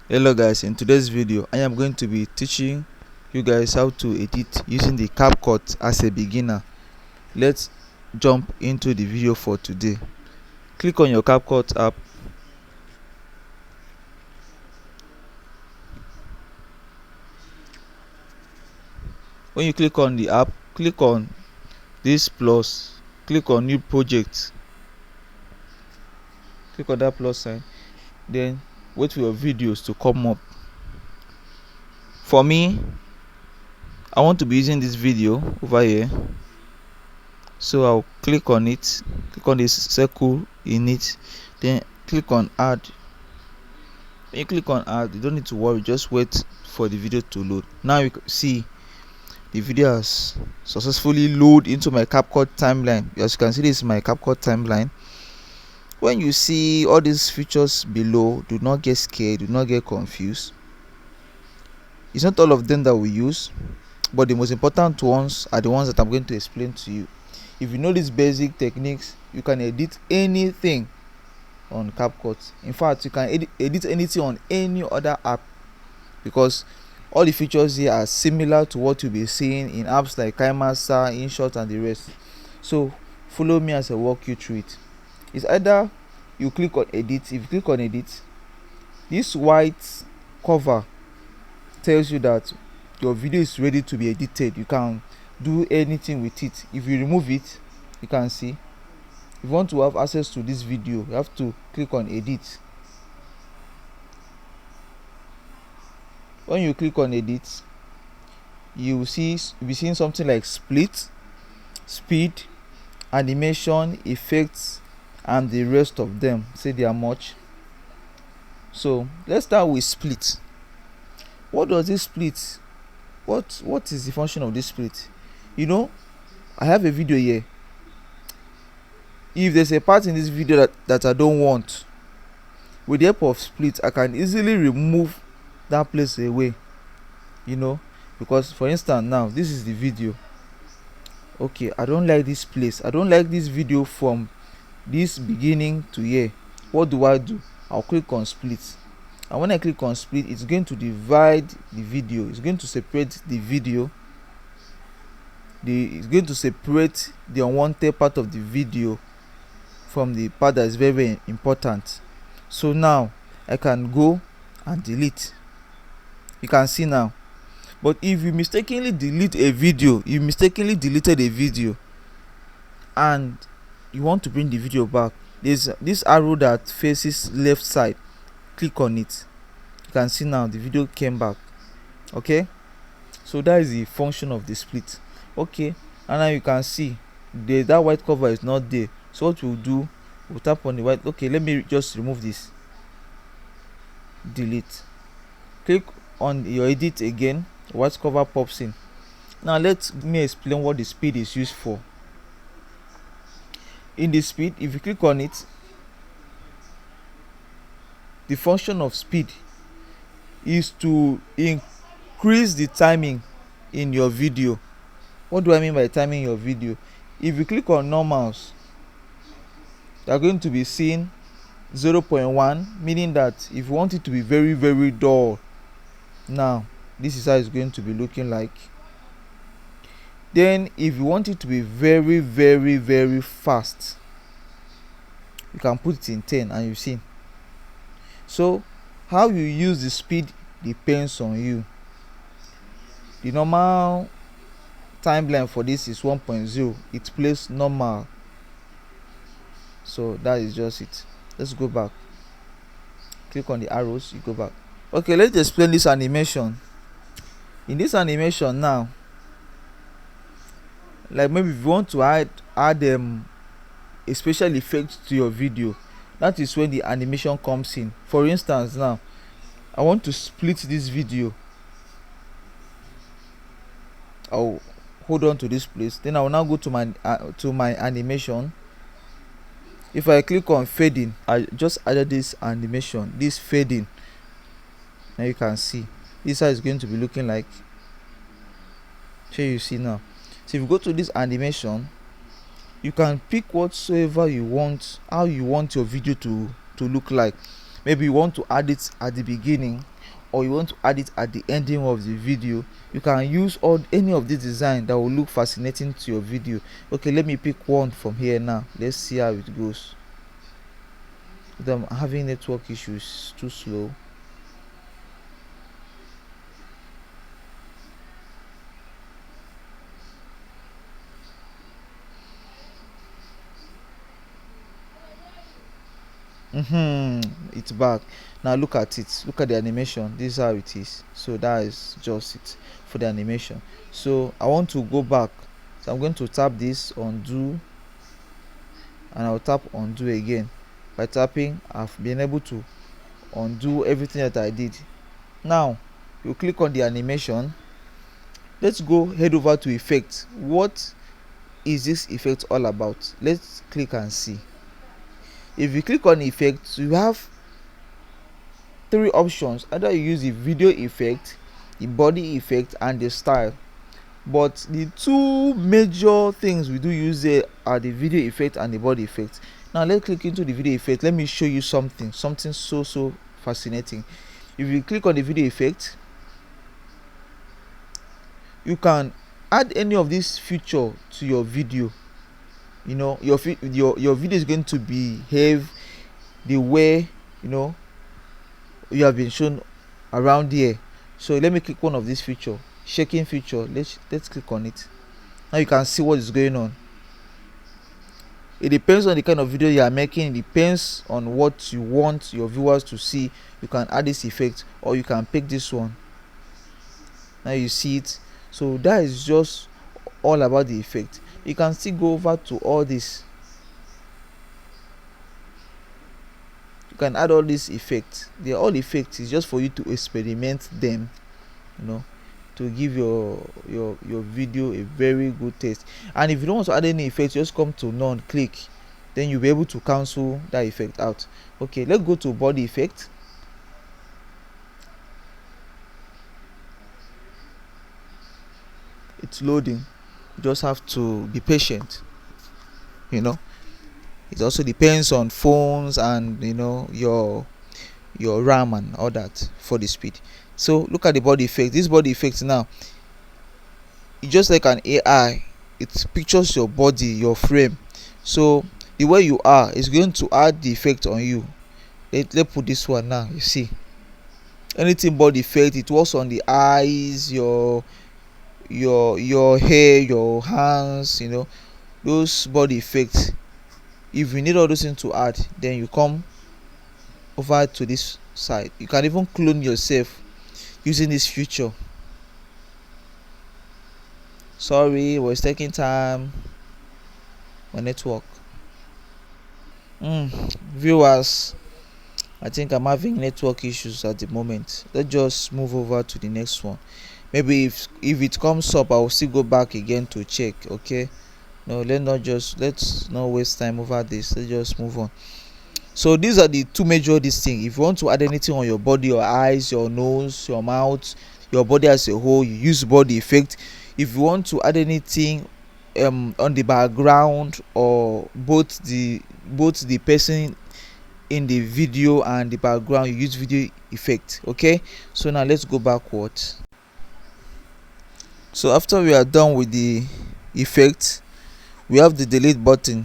Hello guys, in today's video I am going to be teaching you guys how to edit using the Capcut as a beginner. Let's jump into the video for today. Click on your Capcut app. When you click on the app, click on this plus, click on new project, click on that plus sign, then wait for your videos to come up. For me, I want to be using this video over here, so I'll click on it, click on this circle in it, then click on add. When you click on add, you don't need to worry, just wait for the video to load. Now you can see the video has successfully loaded into my Capcut timeline. As you can see, this is my Capcut timeline. When you see all these features below, do not get scared, do not get confused. It's not all of them that we use, but the most important ones are the ones that I'm going to explain to you. If you know these basic techniques, you can edit anything on Capcut. In fact, you can edit anything on any other app, because all the features here are similar to what you'll be seeing in apps like KineMaster, InShot and the rest. So follow me as I walk you through it. It's either you click on edit. If you click on edit, this white cover tells you that your video is ready to be edited. You can do anything with it. If you remove it, you can see, if you want to have access to this video, you have to click on edit. When you click on edit, you'll be seeing something like split, speed, animation, effects and the rest of them. Say they are much. So let's start with split. What does this split, what is the function of this split? I have a video here. If there's a part in this video that I don't want, with the help of split, I can easily remove that place away. Because for instance, now this is the video. Okay, I don't like this place, I don't like this video from this beginning to here. What do? I'll click on split, and when I click on split, it's going to divide the video. It's going to separate the video. It's going to separate the unwanted part of the video from the part that is very, very important. So now I can go and delete. You can see now. But if you mistakenly deleted a video, and you want to bring the video back, there's this arrow that faces left side. Click on it. You can see now the video came back. Okay, so that is the function of the split. Okay, and now you can see that white cover is not there. So what we'll do, we'll tap on the white. Okay, let me just remove this. Delete. Click on your edit again. White cover pops in. Now let me explain what the speed is used for. In the speed, if you click on it, the function of speed is to increase the timing in your video. What do I mean by timing your video? If you click on normals, you are going to be seeing 0.1, meaning that if you want it to be very, very dull, now this is how it's going to be looking like. Then if you want it to be very, very, very fast, you can put it in 10, and you've seen. So how you use the speed depends on you. The normal timeline for this is 1.0. it plays normal. So that is just it. Let's go back. Click on the arrows, you go back. Okay, let's explain this animation. In this animation now, like maybe if you want to add a special effect to your video, that is when the animation comes in. For instance, now I want to split this video. I'll hold on to this place, then I will now go to my animation. If I click on fading, I just added this animation, this fading. Now you can see this how it's going to be looking like. So you see now. So if you go to this animation, you can pick whatsoever you want, how you want your video to look like. Maybe you want to add it at the beginning, or you want to add it at the ending of the video, you can use any of this design that will look fascinating to your video. Okay, let me pick one from here now. Let's see how it goes. I'm having network issues, too slow. It's back now. Look at it, look at the animation. This is how it is. So that is just it for the animation. So I want to go back, so I'm going to tap this undo, and I'll tap undo again. By tapping, I've been able to undo everything that I did. Now you click on the animation. Let's go head over to effect. What is this effect all about? Let's click and see. If you click on effects, you have three options. Either you use the video effect, the body effect, and the style. But the two major things we do use there are the video effect and the body effect. Now let's click into the video effect. Let me show you something so fascinating. If you click on the video effect, you can add any of this feature to your video. You know, your video is going to behave the way, you know, you have been shown around here. So let me click one of this feature, shaking feature. Let's click on it. Now you can see what is going on. It depends on the kind of video you are making. It depends on what you want your viewers to see. You can add this effect, or you can pick this one. Now you see it. So that is just all about the effect. You can still go over to all this. You can add all these effects. They are all effects. It's just for you to experiment them, you know, to give your video a very good taste. And if you don't want to add any effects, just come to none, click, then you'll be able to cancel that effect out. Okay, let's go to body effect. It's loading. You just have to be patient, you know. It also depends on phones and, you know, your RAM and all that for the speed. So look at the body effect. This body effect now, it's just like an AI. It pictures your body, your frame. So the way you are is going to add the effect on you. Let's put this one now. You see, anything body effect, it works on the eyes, your hair, your hands, you know, those body effects. If you need all those things to add, then you come over to this side. You can even clone yourself using this feature. Sorry, it was taking time. My network. Viewers, I think I'm having network issues at the moment. Let's just move over to the next one. Maybe if it comes up, I will still go back again to check. Okay, no, let's not waste time over this. Let's just move on. So these are the two major things. If you want to add anything on your body, your eyes, your nose, your mouth, your body as a whole, you use body effect. If you want to add anything on the background, or both the person in the video and the background, you use video effect. Okay, so now let's go backwards. So after we are done with the effect, we have the delete button.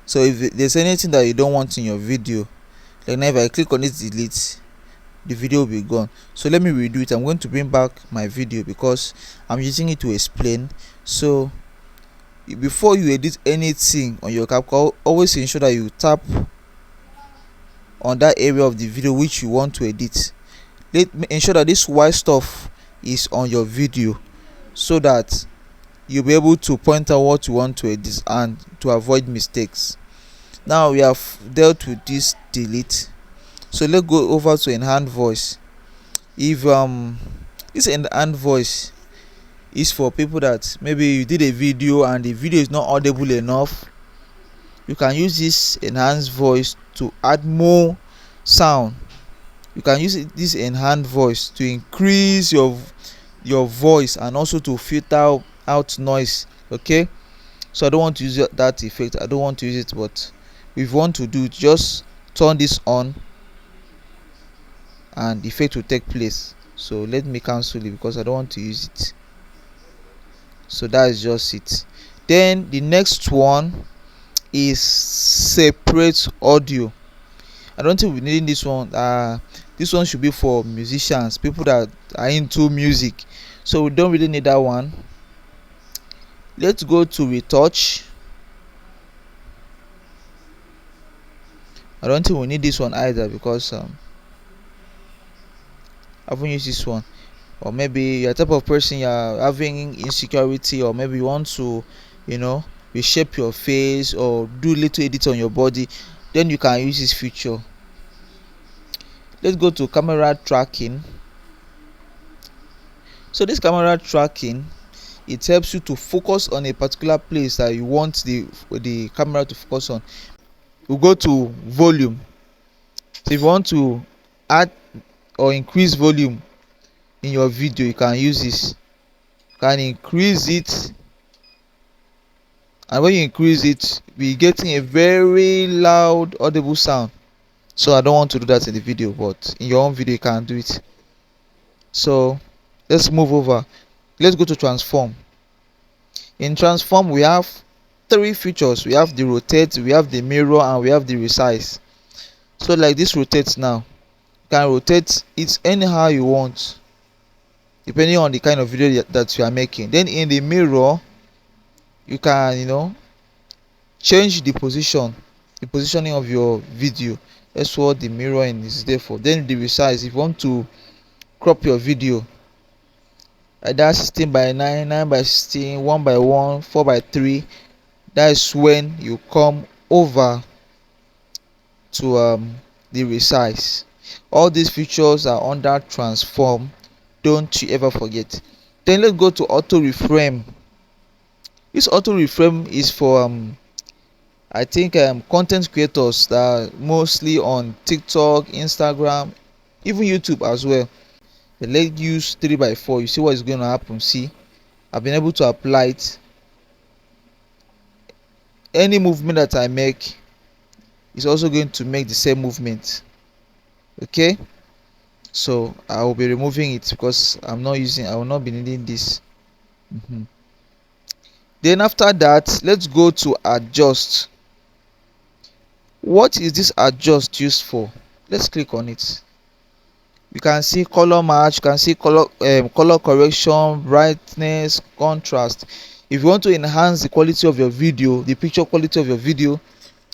So if there's anything that you don't want in your video, like now if I click on it delete, the video will be gone. So let me redo it. I'm going to bring back my video because I'm using it to explain. So before you edit anything on your Capcut, always ensure that you tap on that area of the video which you want to edit. Ensure that this white stuff is on your video, so that you'll be able to point out what you want to edit and to avoid mistakes. Now we have dealt with this delete, so let's go over to enhance voice. If this enhance voice is for people that maybe you did a video and the video is not audible enough, you can use this enhanced voice to add more sound. You can use this enhanced voice to increase your voice and also to filter out noise. Okay, so I don't want to use that effect. I don't want to use it, but if you want to do it, just turn this on and the effect will take place. So let me cancel it because I don't want to use it. So that is just it. Then the next one is separate audio. I don't think we need this one. This one should be for musicians, people that are into music, so we don't really need that one. Let's go to retouch. I don't think we need this one either because I haven't used this one. Or maybe you're the type of person you're having insecurity, or maybe you want to, reshape your face or do little edit on your body, then you can use this feature. Let's go to camera tracking. So this camera tracking, it helps you to focus on a particular place that you want the camera to focus on. We'll go to volume. So if you want to add or increase volume in your video, you can use this. You can increase it, and when you increase it, we're getting a very loud audible sound. So I don't want to do that in the video, but in your own video you can do it. So let's move over. Let's go to transform. In transform, we have three features. We have the rotate, we have the mirror, and we have the resize. So like this rotates now, you can rotate it anyhow you want depending on the kind of video that you are making. Then in the mirror, you can change the positioning of your video. That's what the mirroring is there for. Then the resize, if you want to crop your video, either 16:9, 9:16, 1:1, 4:3, that is when you come over to the resize. All these features are under transform, don't you ever forget. Then let's go to auto reframe. This auto reframe is for I think content creators that are mostly on TikTok, Instagram, even YouTube as well. Let's use 3:4. You see what is going to happen. See, I've been able to apply it. Any movement that I make is also going to make the same movement. Okay, so I will be removing it because I will not be needing this. Then after that, let's go to adjust. What is this adjust used for? Let's click on it. You can see color match, you can see color correction, brightness, contrast. If you want to enhance the quality of your video, the picture quality of your video,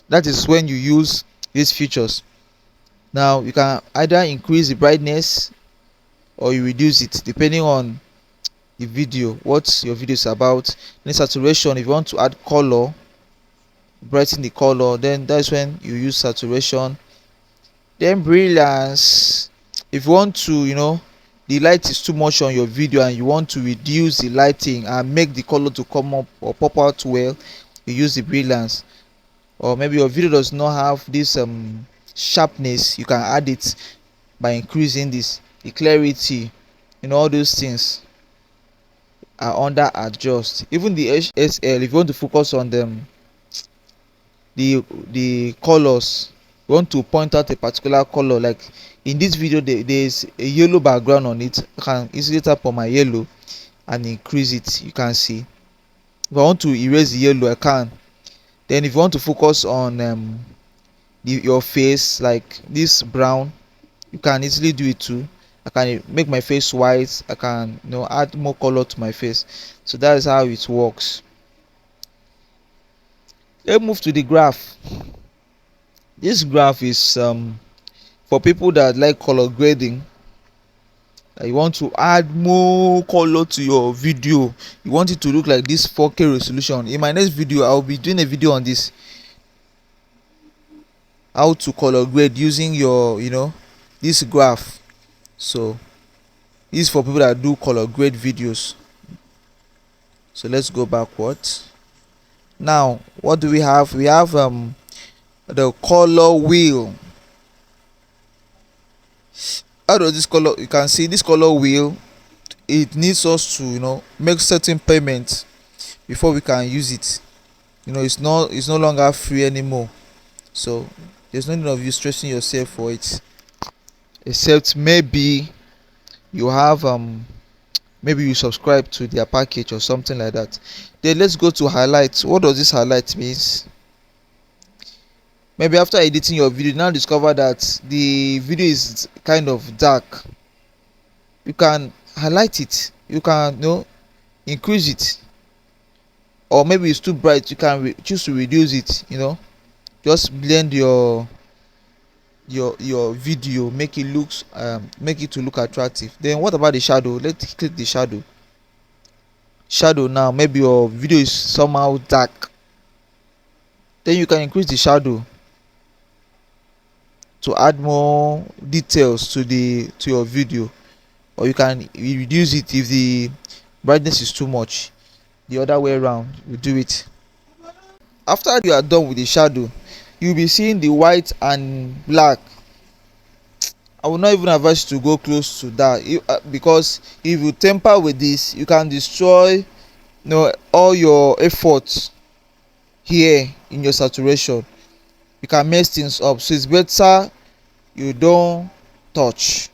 that is when you use these features. Now you can either increase the brightness or you reduce it depending on the video, what your video is about. Then saturation, if you want to add color, brighten the color, then that's when you use saturation. Then brilliance, if you want to the light is too much on your video and you want to reduce the lighting and make the color to come up or pop out well, you use the brilliance. Or maybe your video does not have this sharpness, you can add it by increasing the clarity. All those things are under adjust. Even the HSL, if you want to focus on them, the colors, you want to point out a particular color, like in this video there's a yellow background on it. I can easily tap on my yellow and increase it. You can see if I want to erase the yellow, I can. Then if you want to focus on your face, like this brown, you can easily do it too. I can make my face white. I can add more color to my face. So that is how it works. Let's move to the graph. This graph is for people that like color grading. You want to add more color to your video, you want it to look like this 4K resolution. In my next video, I'll be doing a video on this, how to color grade using your this graph. So this is for people that do color grade videos. So let's go backwards. Now what do we have? We have the color wheel. How does this color? You can see this color wheel, it needs us to make certain payments before we can use it. It's no longer free anymore, so there's no need of you stressing yourself for it. except maybe you have maybe you subscribe to their package or something like that. Then let's go to highlights. What does this highlight means? Maybe after editing your video, you now discover that the video is kind of dark. You can highlight it. You can, increase it. Or maybe it's too bright. You can choose to reduce it. Just blend your video, make it to look attractive. Then what about the shadow? Let's click the shadow now. Maybe your video is somehow dark, then you can increase the shadow to add more details to your video, or you can reduce it if the brightness is too much. The other way around, you do it. After you are done with the shadow, you'll be seeing the white and black. I will not even advise you to go close to that, because if you tamper with this, you can destroy all your efforts here in your saturation. You can mess things up, so it's better you don't touch,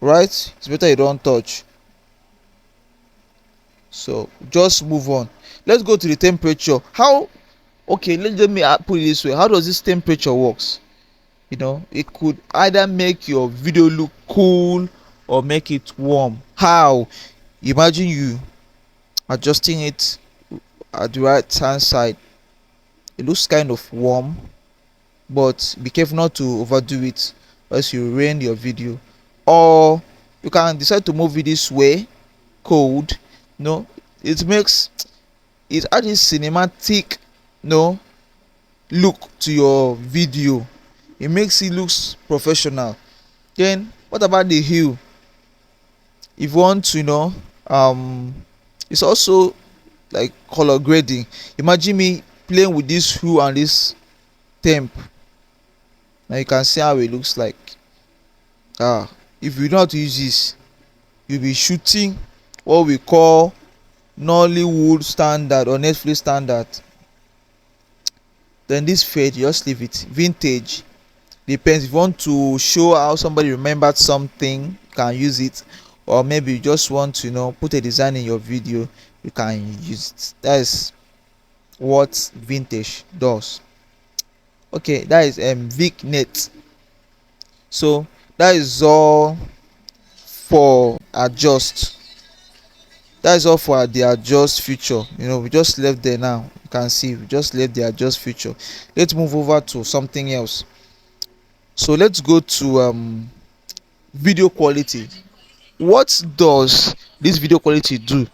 right? It's better you don't touch. So just move on. Let's go to the temperature. Let me put it this way. How does this temperature works? It could either make your video look cool or make it warm. How? Imagine you adjusting it at the right hand side. It looks kind of warm, but be careful not to overdo it, else you ruin your video. Or you can decide to move it this way, cold. It adds this cinematic look to your video. It makes it looks professional. Then what about the hue? If you want to it's also like color grading. Imagine me playing with this hue and this temp. Now you can see how it looks like. If you know how to use this, you'll be shooting what we call Nollywood standard or Netflix standard. Then this fade, you just leave it. Vintage, depends. If you want to show how somebody remembered something, you can use it. Or maybe you just want to put a design in your video, you can use it. That is what vintage does. Okay, that is VigNet. So that is all for adjust. That is all for the adjust feature. We just left there. Now you can see we just left the adjust feature. Let's move over to something else. So let's go to video quality. What does this video quality do?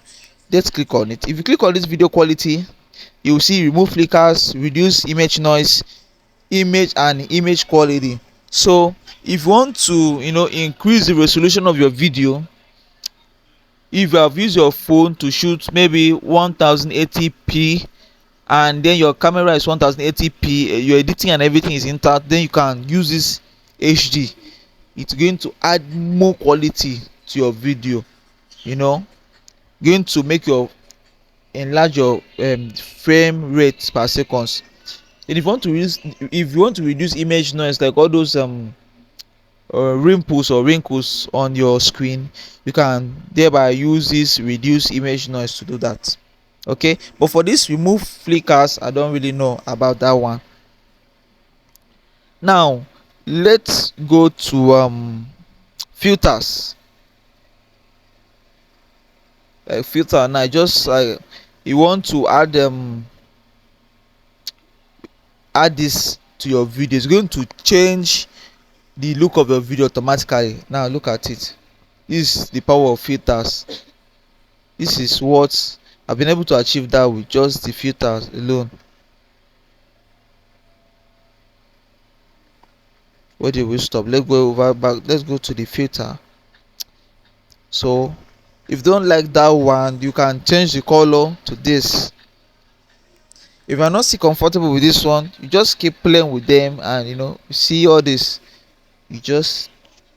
Let's click on it. If you click on this video quality, you will see remove flickers, reduce image noise, image and image quality. So if you want to increase the resolution of your video, if you have used your phone to shoot maybe 1080p and then your camera is 1080p, your editing and everything is intact, then you can use this HD. It's going to add more quality to your video, going to make your enlarge your frame rate per seconds. And if you want to reduce image noise, like all those ripples or wrinkles on your screen, you can thereby use this reduce image noise to do that. Okay, but for this remove flickers, I don't really know about that one. Now let's go to filters. Filter. Now you want to add this to your video. It's going to change the look of your video automatically. Now look at it. This is the power of filters. This is what I've been able to achieve that with just the filters alone. Where did we stop? Let's go back. Let's go to the filter. So if you don't like that one, you can change the color to this. If you're not still comfortable with this one, you just keep playing with them, and you see all this, you just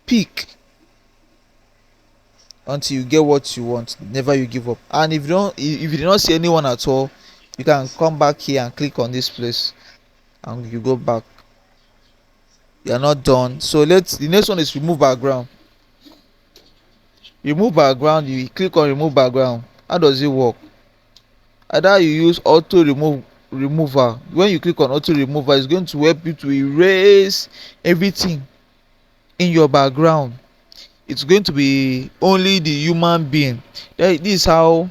pick until you get what you want. Never you give up. And if you do not see anyone at all, you can come back here and click on this place and you go back. you are not done. So the next one is remove background. Remove background, you click on remove background. How does it work? Either you use auto remover. When you click on auto remover, it's going to help you to erase everything in your background. It's going to be only the human being. This is how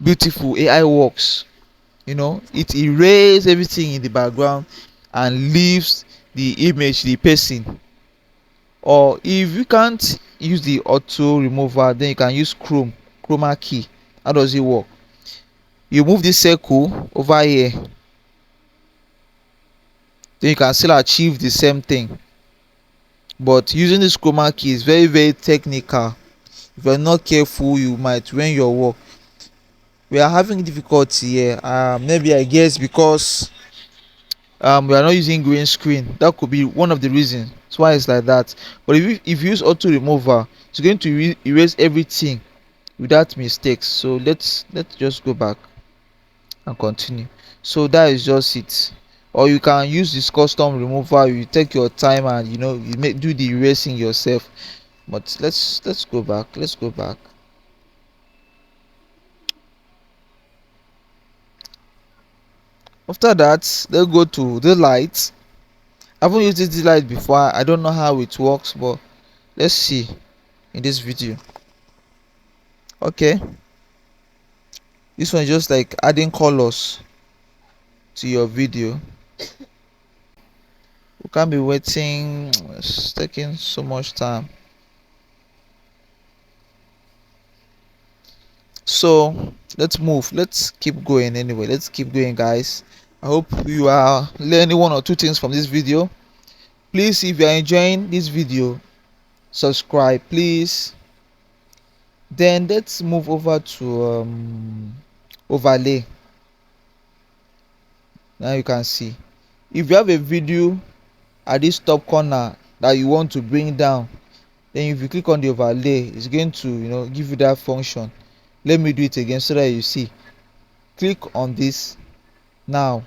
beautiful AI works. It erases everything in the background and leaves the image, the person. Or if you can't use the auto remover, then you can use chroma key. How does it work? You move this circle over here, then you can still achieve the same thing. But using this chroma key is very, very technical. If you're not careful, you might ruin your work. We are having difficulty here. Maybe I guess because we are not using green screen. That could be one of the reasons why it's like that. But if you use auto remover, it's going to erase everything without mistakes. So let's just go back and continue. So that is just it. Or you can use this custom remover. You take your time and you do the erasing yourself. But let's go back. Let's go back. After that, let's go to the light. I haven't used this light before. I don't know how it works, but let's see in this video. Okay, this one is just like adding colors to your video. We can't be waiting. It's taking so much time. So let's move. Let's keep going anyway. Let's keep going, guys. I hope you are learning one or two things from this video. Please, if you are enjoying this video, subscribe please. Then let's move over to overlay. Now you can see, if you have a video at this top corner that you want to bring down, then if you click on the overlay, it's going to give you that function. Let me do it again so that you see. Click on this. Now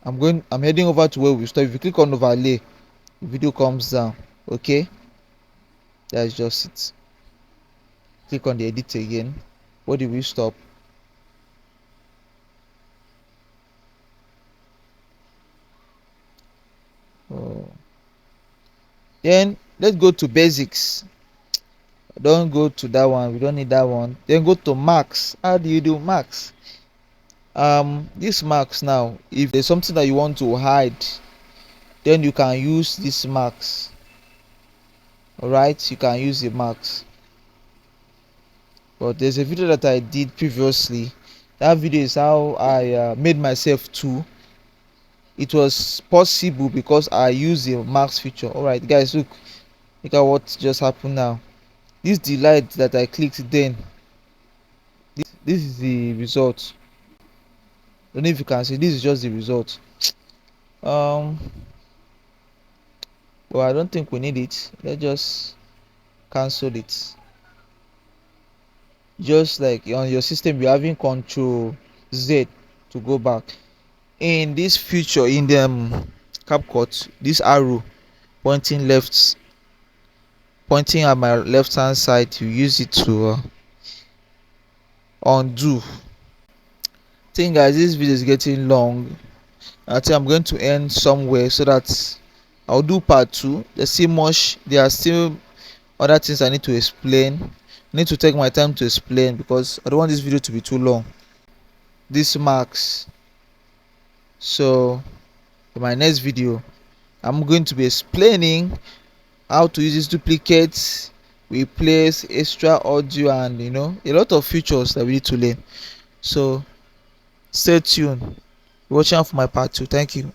I'm heading over to where we stop. If you click on overlay, the video comes down. Okay, that's just it. Click on the edit again. Where did we stop? Oh. Then let's go to basics. Don't go to that one, we don't need that one. Then go to max. How do you do max? This max, now if there's something that you want to hide, then you can use this max. All right, you can use the max. But there's a video that I did previously. That video is how I made myself too. It was possible because I used the max feature. All right, guys, look at what just happened now. This delete that I clicked, then this is the result. Don't know if you can see. This is just the result. Well, I don't think we need it. Let's just cancel it. Just like on your system, you're having Control Z to go back. In this feature, in the CapCut, this arrow pointing at my left hand side, you use it to undo. I think, guys, this video is getting long. I think I'm going to end somewhere so that I'll do part 2. There are still other things I need to explain. I need to take my time to explain because I don't want this video to be too long. This marks. So in my next video, I'm going to be explaining how to use these duplicates, replace extra audio, and a lot of features that we need to learn. So stay tuned. Watch out for my part 2. Thank you.